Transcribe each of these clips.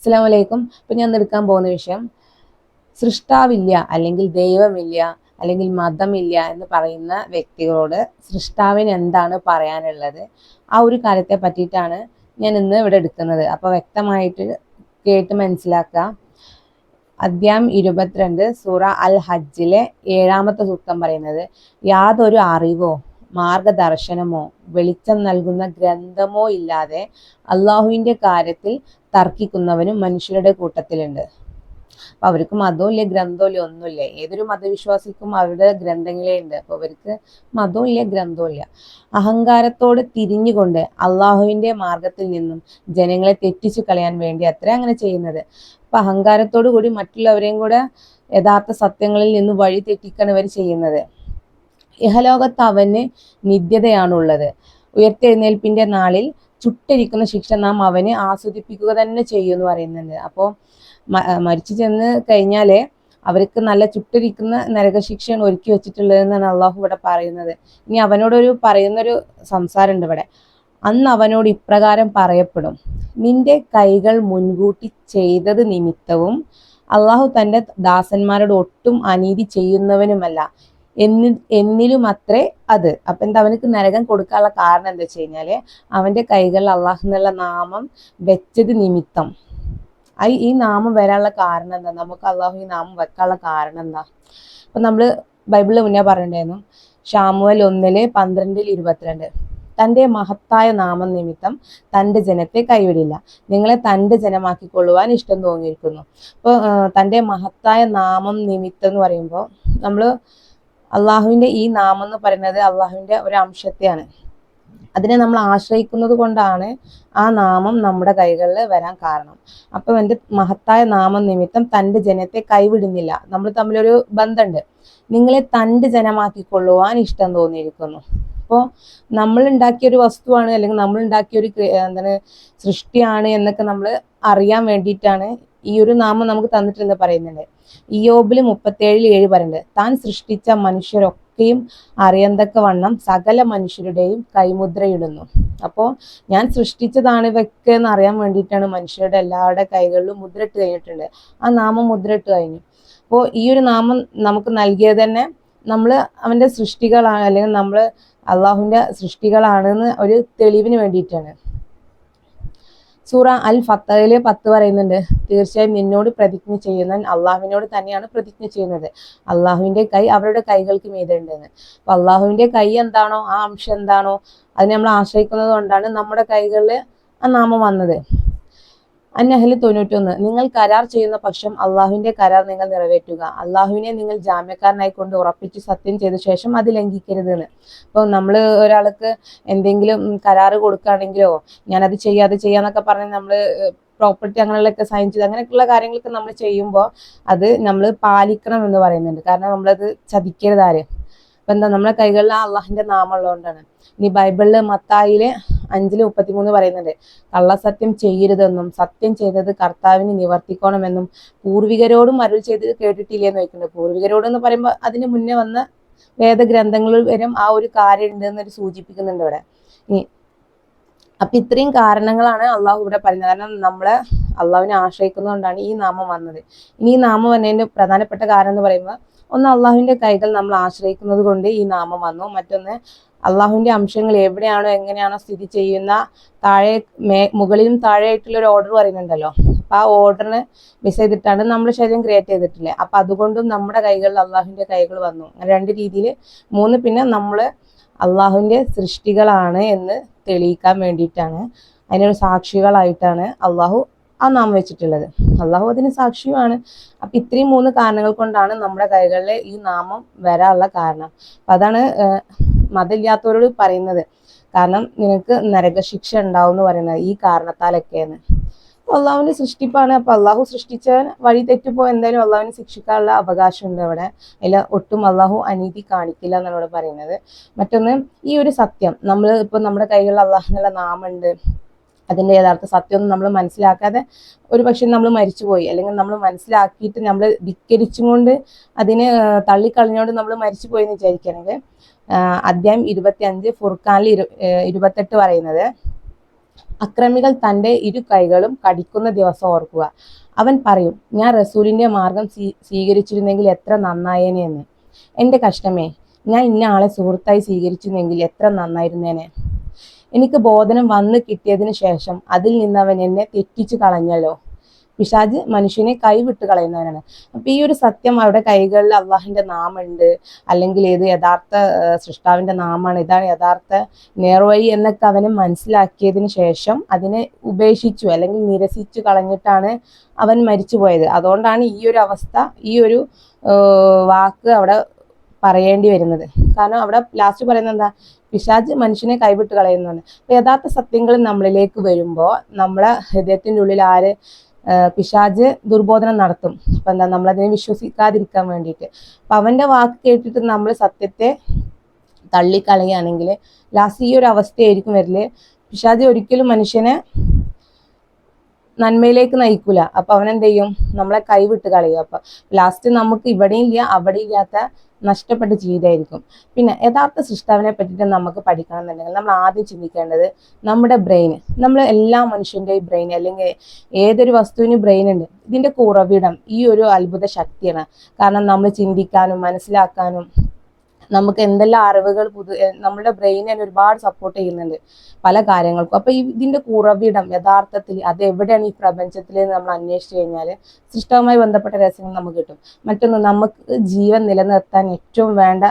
അസ്സലാമു അലൈക്കും. ഇപ്പം ഞാൻ എടുക്കാൻ പോകുന്ന വിഷയം സൃഷ്ടാവില്ല അല്ലെങ്കിൽ ദൈവമില്ല അല്ലെങ്കിൽ മതമില്ല എന്ന് പറയുന്ന വ്യക്തികളോട് സൃഷ്ടാവിന് എന്താണ് പറയാനുള്ളത്, ആ ഒരു കാര്യത്തെ പറ്റിയിട്ടാണ് ഞാൻ ഇന്ന് ഇവിടെ എടുക്കുന്നത്. അപ്പോൾ വ്യക്തമായിട്ട് കേട്ട് മനസ്സിലാക്കുക. അധ്യായം 22 സൂറ അൽ ഹജ്ജിലെ 7-ാമത്തെ സൂക്തം പറയുന്നത്, യാതൊരു അറിവോ മാർഗദർശനമോ വെളിച്ചം നൽകുന്ന ഗ്രന്ഥമോ ഇല്ലാതെ അള്ളാഹുവിൻ്റെ കാര്യത്തിൽ തർക്കിക്കുന്നവനും മനുഷ്യരുടെ കൂട്ടത്തിലുണ്ട്. അപ്പൊ അവർക്ക് മതവും ഇല്ല, ഗ്രന്ഥവും ഇല്ല, ഒന്നുമില്ല. ഏതൊരു മതവിശ്വാസിക്കും അവരുടെ ഗ്രന്ഥങ്ങളേ ഉണ്ട്. അപ്പൊ അവർക്ക് മതവും ഇല്ല, ഗ്രന്ഥവും ഇല്ല. അഹങ്കാരത്തോട് തിരിഞ്ഞുകൊണ്ട് അള്ളാഹുവിന്റെ മാർഗത്തിൽ നിന്നും ജനങ്ങളെ തെറ്റിച്ചു കളയാൻ വേണ്ടി അത്ര അങ്ങനെ ചെയ്യുന്നത്. അപ്പൊ അഹങ്കാരത്തോടു കൂടി മറ്റുള്ളവരെയും കൂടെ യഥാർത്ഥ സത്യങ്ങളിൽ നിന്ന് വഴി തെറ്റിക്കാണ് ഇവർ ചെയ്യുന്നത്. ഇഹലോകത്ത് അവന് നിത്യതയാണുള്ളത്. ഉയർത്തെഴുന്നേൽപ്പിന്റെ നാളിൽ ചുട്ടരിക്കുന്ന ശിക്ഷ നാം അവന് ആസ്വദിപ്പിക്കുക തന്നെ ചെയ്യും എന്ന് പറയുന്നുണ്ട്. അപ്പോൾ മരിച്ചു ചെന്ന് കഴിഞ്ഞാലേ അവർക്ക് നല്ല ചുട്ടരിക്കുന്ന നരകശിക്ഷയാണ് ഒരുക്കി വെച്ചിട്ടുള്ളത് എന്നാണ് അള്ളാഹു ഇവിടെ പറയുന്നത്. ഇനി അവനോടൊരു പറയുന്നൊരു സംസാരമുണ്ട് ഇവിടെ. അന്ന് അവനോട് ഇപ്രകാരം പറയപ്പെടും, നിന്റെ കൈകൾ മുൻകൂട്ടി ചെയ്തത് നിമിത്തവും അള്ളാഹു തൻ്റെ ദാസന്മാരോട് ഒട്ടും അനീതി ചെയ്യുന്നവനുമല്ല, എന്നിലും അത്രേ അത്. അപ്പൊ എന്താ അവനക്ക് നരകം കൊടുക്കാനുള്ള കാരണം എന്താ വെച്ച് കഴിഞ്ഞാല് അവന്റെ കൈകൾ അള്ളാഹു എന്നുള്ള നാമം വെച്ചത് നിമിത്തം. ഈ നാമം വരാനുള്ള കാരണം എന്താ, നമുക്ക് അള്ളാഹു ഈ നാമം വെക്കാനുള്ള കാരണം എന്താ? അപ്പൊ നമ്മള് ബൈബിളിൽ മുന്നേ പറഞ്ഞിട്ടുണ്ടായിരുന്നു, ശാമുവേൽ 1:12-22, തൻ്റെ മഹത്തായ നാമം നിമിത്തം തൻ്റെ ജനത്തെ കൈവിടില്ല, നിങ്ങളെ തൻ്റെ ജനമാക്കിക്കൊള്ളുവാൻ ഇഷ്ടം തോന്നിയിരിക്കുന്നു. അപ്പോൾ തൻ്റെ മഹത്തായ നാമം നിമിത്തം എന്ന് പറയുമ്പോൾ നമ്മള് അള്ളാഹുവിന്റെ ഈ നാമം എന്ന് പറയുന്നത് അള്ളാഹുവിന്റെ ഒരു അംശത്തെയാണ്. അതിനെ നമ്മൾ ആശ്രയിക്കുന്നത് കൊണ്ടാണ് ആ നാമം നമ്മുടെ കൈകളിൽ വരാൻ കാരണം. അപ്പൊ എൻ്റെ മഹത്തായ നാമം നിമിത്തം തൻ്റെ ജനത്തെ കൈവിടുന്നില്ല. നമ്മൾ തമ്മിലൊരു ബന്ധമുണ്ട്. നിങ്ങളെ തൻ്റെ ജനമാക്കിക്കൊള്ളുവാൻ ഇഷ്ടം തോന്നിയിരിക്കുന്നു. അപ്പോൾ നമ്മൾ ഉണ്ടാക്കിയൊരു വസ്തുവാണ് അല്ലെങ്കിൽ നമ്മൾ ഉണ്ടാക്കിയൊരു എന്താണ് സൃഷ്ടിയാണ് എന്നൊക്കെ നമ്മൾ അറിയാൻ വേണ്ടിയിട്ടാണ് ഈ ഒരു നാമം നമുക്ക് തന്നിട്ടെന്ന് പറയുന്നുണ്ട്. ഇയ്യോബിൽ 37:7 പറയുന്നുണ്ട്, താൻ സൃഷ്ടിച്ച മനുഷ്യരൊക്കെയും അറിയന്തക്കവണ്ണം സകല മനുഷ്യരുടെയും കൈമുദ്രയിടുന്നു. അപ്പോൾ ഞാൻ സൃഷ്ടിച്ചതാണ് ഇവയ്ക്ക് എന്ന് അറിയാൻ വേണ്ടിയിട്ടാണ് മനുഷ്യരുടെ എല്ലാവരുടെ കൈകളിലും മുദ്ര ഇട്ട് കഴിഞ്ഞിട്ടുണ്ട്. ആ നാമം മുദ്ര ഇട്ട് കഴിഞ്ഞു. അപ്പോൾ ഈ ഒരു നാമം നമുക്ക് നൽകിയത് തന്നെ നമ്മൾ അവൻ്റെ സൃഷ്ടികളാണ് അല്ലെങ്കിൽ നമ്മൾ അള്ളാഹുവിൻ്റെ സൃഷ്ടികളാണെന്ന് ഒരു തെളിവിന് വേണ്ടിയിട്ടാണ്. സൂറ അൽ ഫത്തഹില് 10 പറയുന്നുണ്ട്, തീർച്ചയായും നിന്നോട് പ്രതിജ്ഞ ചെയ്യുന്നവൻ അള്ളാഹുവിനോട് തന്നെയാണ് പ്രതിജ്ഞ ചെയ്യുന്നത്, അള്ളാഹുവിന്റെ കൈ അവരുടെ കൈകൾക്ക് മീതെ ഉണ്ടെന്ന്. അപ്പൊ അള്ളാഹുവിന്റെ കൈ എന്താണോ, ആ അംശം എന്താണോ, അതിനെ നമ്മൾ ആശ്രയിക്കുന്നത് കൊണ്ടാണ് നമ്മുടെ കൈകളിൽ ആ നാമം വന്നത്. അന്നഹ്ല് 91, നിങ്ങൾ കരാർ ചെയ്യുന്ന പക്ഷം അള്ളാഹുവിന്റെ കരാർ നിങ്ങൾ നിറവേറ്റുക, അള്ളാഹുവിനെ നിങ്ങൾ ജാമ്യക്കാരനായി കൊണ്ട് ഉറപ്പിച്ച് സത്യം ചെയ്ത ശേഷം അത് ലംഘിക്കരുത് എന്ന്. അപ്പോൾ നമ്മൾ ഒരാൾക്ക് എന്തെങ്കിലും കരാറ് കൊടുക്കുകയാണെങ്കിലോ, ഞാനത് ചെയ്യാന്നൊക്കെ പറഞ്ഞ് നമ്മൾ പ്രോപ്പർട്ടി അങ്ങനെയുള്ളതൊക്കെ സൈൻ ചെയ്ത് അങ്ങനെയൊക്കെയുള്ള കാര്യങ്ങളൊക്കെ നമ്മൾ ചെയ്യുമ്പോൾ അത് നമ്മൾ പാലിക്കണം എന്ന് പറയുന്നുണ്ട്. കാരണം നമ്മളത് ചതിക്കരുത് ആര്. അപ്പൊ എന്താ, നമ്മുടെ കൈകളിൽ ആ അള്ളാഹിന്റെ നാമം ഉള്ളതുകൊണ്ടാണ്. ഇനി ബൈബിളില് മത്തായില് 5:33 പറയുന്നുണ്ട്, കള്ളസത്യം ചെയ്യരുതെന്നും സത്യം ചെയ്തത് കർത്താവിന് നിവർത്തിക്കണമെന്നും പൂർവികരോടും അരുൾ ചെയ്ത് കേട്ടിട്ടില്ലേന്ന് ചോദിക്കുന്നുണ്ട്. പൂർവികരോട് എന്ന് പറയുമ്പോൾ അതിന് മുന്നേ വന്ന വേദഗ്രന്ഥങ്ങളിൽ വരും ആ ഒരു കാര്യം ഉണ്ട് എന്നൊരു സൂചിപ്പിക്കുന്നുണ്ട് ഇവിടെ. അപ്പൊ ഇത്രയും കാരണങ്ങളാണ് അള്ളാഹു ഇവിടെ പറയുന്നത്. കാരണം നമ്മളെ അള്ളാഹുവിനെ ആശ്രയിക്കുന്നതുകൊണ്ടാണ് ഈ നാമം വന്നത്. ഇനി ഈ നാമം വന്നതിന്റെ പ്രധാനപ്പെട്ട കാരണം എന്ന് പറയുമ്പോൾ, ഒന്ന് അള്ളാഹുവിന്റെ കൈകൾ നമ്മൾ ആശ്രയിക്കുന്നത് കൊണ്ട് ഈ നാമം വന്നു. മറ്റൊന്ന് അള്ളാഹുവിന്റെ അംശങ്ങൾ എവിടെയാണോ എങ്ങനെയാണോ സ്ഥിതി ചെയ്യുന്ന മുകളിലും താഴെയായിട്ടുള്ള ഒരു ഓർഡർ പറയുന്നുണ്ടല്ലോ, അപ്പൊ ആ ഓർഡറിന് ബേസ് ചെയ്തിട്ടാണ് നമ്മുടെ ശരീരം ക്രിയേറ്റ് ചെയ്തിട്ടില്ലേ. അപ്പൊ അതുകൊണ്ടും നമ്മുടെ കൈകളിൽ അള്ളാഹുവിന്റെ കൈകൾ വന്നു. അങ്ങനെ രണ്ട് രീതിയിൽ. പിന്നെ നമ്മള് അള്ളാഹുവിന്റെ സൃഷ്ടികളാണ് എന്ന് തെളിയിക്കാൻ വേണ്ടിയിട്ടാണ്, അതിനൊരു സാക്ഷികളായിട്ടാണ് അള്ളാഹു ആ നാമം വെച്ചിട്ടുള്ളത്. അള്ളാഹു അതിന് സാക്ഷിയുമാണ്. അപ്പൊ ഇത്രയും 3 കാരണങ്ങൾ കൊണ്ടാണ് നമ്മുടെ കൈകളിൽ ഈ നാമം വരാനുള്ള കാരണം. അപ്പൊ അതാണ് മതമില്ലാത്തവരോട് പറയുന്നത്, കാരണം നിനക്ക് നരകശിക്ഷ ഉണ്ടാവും എന്ന് പറയുന്നത് ഈ കാരണത്താലൊക്കെയാണ്. അള്ളാഹുവിന്റെ സൃഷ്ടിപ്പാണ്. അപ്പൊ അള്ളാഹു സൃഷ്ടിച്ചവൻ വഴി തെറ്റിപ്പോ എന്തായാലും അള്ളാഹുവിനെ ശിക്ഷിക്കാനുള്ള അവകാശമുണ്ട് അവിടെ. അതിൽ ഒട്ടും അള്ളാഹു അനീതി കാണിക്കില്ല എന്നാണ് ഇവിടെ പറയുന്നത്. മറ്റൊന്ന്, ഈ ഒരു സത്യം നമ്മൾ ഇപ്പൊ നമ്മുടെ കൈകളിൽ അള്ളാഹു എന്നുള്ള നാമുണ്ട്, അതിന്റെ യഥാർത്ഥ സത്യമൊന്നും നമ്മൾ മനസ്സിലാക്കാതെ ഒരു പക്ഷെ നമ്മൾ മരിച്ചുപോയി, അല്ലെങ്കിൽ നമ്മൾ മനസ്സിലാക്കിയിട്ട് നമ്മൾ ധിക്കരിച്ചും കൊണ്ട് അതിനെ തള്ളിക്കളഞ്ഞുകൊണ്ട് നമ്മൾ മരിച്ചുപോയി എന്ന് വിചാരിക്കുകയാണെങ്കിൽ, അധ്യായം 25 ഫുർഖാനിൽ 28 പറയുന്നത്, അക്രമികൾ തൻ്റെ ഇരു കൈകളും കടിക്കുന്ന ദിവസം ഓർക്കുക. അവൻ പറയും, ഞാൻ റസൂലിന്റെ മാർഗം സ്വീകരിച്ചിരുന്നെങ്കിൽ എത്ര നന്നായേനെ എന്ന്. എൻ്റെ കഷ്ടമേ, ഞാൻ ഇന്ന ആളെ സുഹൃത്തായി സ്വീകരിച്ചിരുന്നെങ്കിൽ എത്ര നന്നായിരുന്നേനെ. എനിക്ക് ബോധനം വന്നു കിട്ടിയതിനു ശേഷം അതിൽ നിന്ന് അവൻ എന്നെ തെറ്റിച്ചു കളഞ്ഞല്ലോ. പിശാച് മനുഷ്യനെ കൈവിട്ട് കളയുന്നവനാണ്. അപ്പൊ ഈ ഒരു സത്യം അവരുടെ കൈകളിൽ അള്ളാഹിന്റെ നാമുണ്ട്, അല്ലെങ്കിൽ ഏത് യഥാർത്ഥ സൃഷ്ടാവിന്റെ നാമാണ്, ഇതാണ് യഥാർത്ഥ നേർവഴി എന്നൊക്കെ അവന് മനസ്സിലാക്കിയതിന് ശേഷം അതിനെ ഉപേക്ഷിച്ചു അല്ലെങ്കിൽ നിരസിച്ചു കളഞ്ഞിട്ടാണ് അവൻ മരിച്ചു പോയത്. അതുകൊണ്ടാണ് ഈ ഒരു അവസ്ഥ, ഈ ഒരു വാക്ക് അവിടെ പറയേണ്ടി വരുന്നത്. കാരണം അവിടെ ലാസ്റ്റ് പറയുന്നത് എന്താ? പിശാച് മനുഷ്യനെ കൈവിട്ട് കളയുന്നതാണ്. അപ്പൊ യഥാർത്ഥ സത്യങ്ങൾ നമ്മളിലേക്ക് വരുമ്പോൾ നമ്മളെ ഹൃദയത്തിന്റെ ഉള്ളിൽ പിശാച് ദുർബോധനം നടത്തും. അപ്പൊ എന്താ, നമ്മളതിനെ വിശ്വസിക്കാതിരിക്കാൻ വേണ്ടിയിട്ട്. അപ്പൊ അവന്റെ വാക്ക് കേട്ടിട്ട് നമ്മൾ സത്യത്തെ തള്ളിക്കളയുകയാണെങ്കിൽ ലാസ്റ്റ് ഈ ഒരു അവസ്ഥയായിരിക്കും വരല്. പിശാച് ഒരിക്കലും മനുഷ്യനെ നന്മയിലേക്ക് നയിക്കൂല. അപ്പൊ അവനെന്ത് ചെയ്യും? നമ്മളെ കൈവിട്ട് കളയും. അപ്പൊ ലാസ്റ്റ് നമുക്ക് ഇവിടെയും ഇല്ല അവിടെ ഇല്ലാത്ത നഷ്ടപ്പെട്ട ജീവിതമായിരിക്കും. പിന്നെ യഥാർത്ഥ സൃഷ്ടാവിനെ പറ്റിയിട്ട് നമുക്ക് പഠിക്കണം എന്നുണ്ടെങ്കിൽ നമ്മൾ ആദ്യം ചിന്തിക്കേണ്ടത് നമ്മുടെ ബ്രെയിൻ, നമ്മൾ എല്ലാ മനുഷ്യൻ്റെയും ബ്രെയിൻ അല്ലെങ്കിൽ ഏതൊരു വസ്തുവിനും ബ്രെയിൻ ഉണ്ട്. ഇതിന്റെ ഉറവിടം ഈ ഒരു അത്ഭുത ശക്തിയാണ്. കാരണം നമ്മൾ ചിന്തിക്കാനും മനസ്സിലാക്കാനും നമുക്ക് എന്തെല്ലാം അറിവുകൾ നമ്മുടെ ബ്രെയിൻ തന്നെ ഒരുപാട് സപ്പോർട്ട് ചെയ്യുന്നുണ്ട് പല കാര്യങ്ങൾക്കും. അപ്പൊ ഇതിന്റെ ഉറവിടം യഥാർത്ഥത്തിൽ അത് എവിടെയാണ് ഈ പ്രപഞ്ചത്തിൽ നമ്മൾ അന്വേഷിച്ചു കഴിഞ്ഞാൽ സൃഷ്ടവുമായി ബന്ധപ്പെട്ട രഹസ്യങ്ങൾ നമുക്ക് കിട്ടും. മറ്റൊന്ന്, നമുക്ക് ജീവൻ നിലനിർത്താൻ ഏറ്റവും വേണ്ട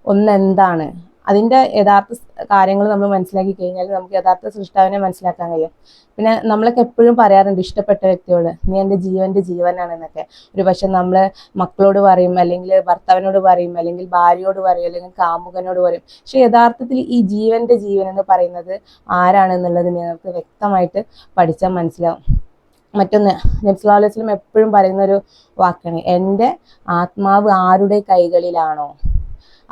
ഒന്ന് എന്താണ്, അതിന്റെ യഥാർത്ഥ കാര്യങ്ങൾ നമ്മൾ മനസ്സിലാക്കി കഴിഞ്ഞാൽ നമുക്ക് യഥാർത്ഥ സൃഷ്ടാവിനെ മനസ്സിലാക്കാൻ കഴിയും. പിന്നെ നമ്മളൊക്കെ എപ്പോഴും പറയാറുണ്ട് ഇഷ്ടപ്പെട്ട വ്യക്തിയോട്, നീ എൻ്റെ ജീവന്റെ ജീവനാണെന്നൊക്കെ. ഒരു പക്ഷെ നമ്മള് മക്കളോട് പറയും, അല്ലെങ്കിൽ ഭർത്താവിനോട് പറയും, അല്ലെങ്കിൽ ഭാര്യയോട് പറയും, അല്ലെങ്കിൽ കാമുകനോട് പറയും. പക്ഷെ യഥാർത്ഥത്തിൽ ഈ ജീവന്റെ ജീവൻ എന്ന് പറയുന്നത് ആരാണെന്നുള്ളത് നിങ്ങൾക്ക് വ്യക്തമായിട്ട് പഠിച്ചാൽ മനസ്സിലാവും. മറ്റൊന്ന്, നബി സല്ലല്ലാഹു അലൈഹി വസല്ലം എപ്പോഴും പറയുന്ന ഒരു വാക്കാണ്, എൻ്റെ ആത്മാവ് ആരുടെ കൈകളിലാണോ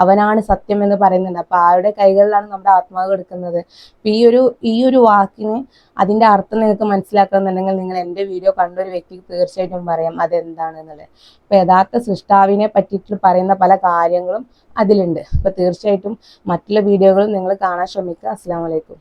അവനാണ് സത്യം എന്ന് പറയുന്നുണ്ട്. അപ്പൊ ആരുടെ കൈകളിലാണ് നമ്മുടെ ആത്മാവ് എടുക്കുന്നത്? അപ്പൊ ഈ ഒരു വാക്കിന് അതിന്റെ അർത്ഥം നിങ്ങൾക്ക് മനസ്സിലാക്കണമെന്നുണ്ടെങ്കിൽ നിങ്ങൾ എൻ്റെ വീഡിയോ കണ്ടൊരു വ്യക്തിക്ക് തീർച്ചയായിട്ടും പറയാം അതെന്താണെന്നുള്ളത്. അപ്പൊ യഥാർത്ഥ സൃഷ്ടാവിനെ പറ്റിയിട്ട് പറയുന്ന പല കാര്യങ്ങളും അതിലുണ്ട്. അപ്പൊ തീർച്ചയായിട്ടും മറ്റുള്ള വീഡിയോകളും നിങ്ങൾ കാണാൻ ശ്രമിക്കുക. അസ്സലാമു അലൈക്കും.